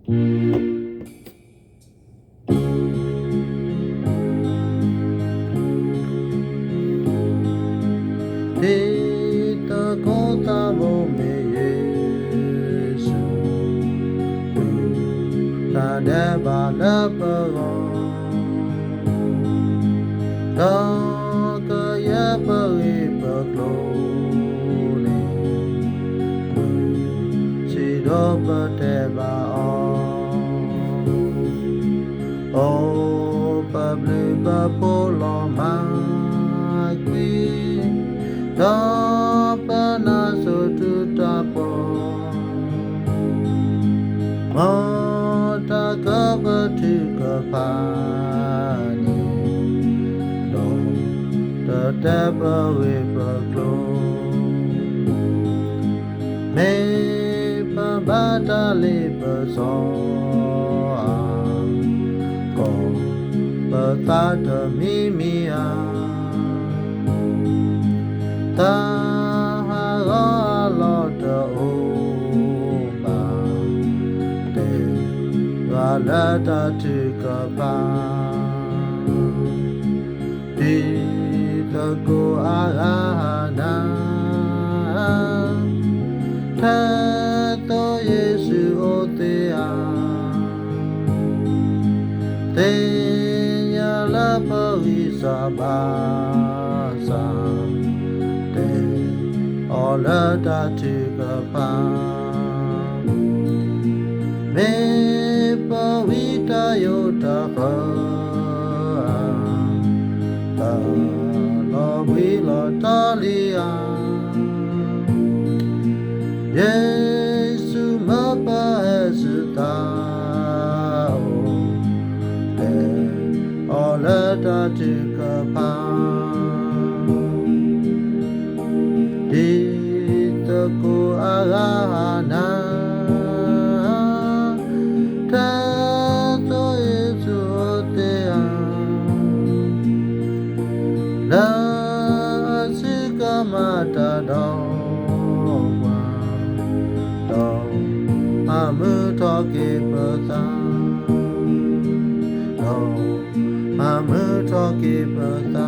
Tita kota mo me Yesu ta de ba la pa ta ka ya pa e pa klo ne si do pa te ba o pa ble pa po lo ma qui ta pa na so tu ta po ma ta ka pa tu ka pa ni do ta ta pa we pa klo me pa ba ta le pa so ko pa ta ta mi mi a ta ha ga lo ta o ba te wa la ta tu ka pa ti ta ko a ga na ta to Yesu o te a te ya la pa wi sa ba sa te o la ta tu ka pa me pa wi ta yo ta pa ta lo wi lo ta li a Yesu ma pa su ta o te o la ta tu ka pa di ta ko a ga na ta to Yesu o te a la su ka ma ta do mu to ke pa ta no ma mu to ke pa ta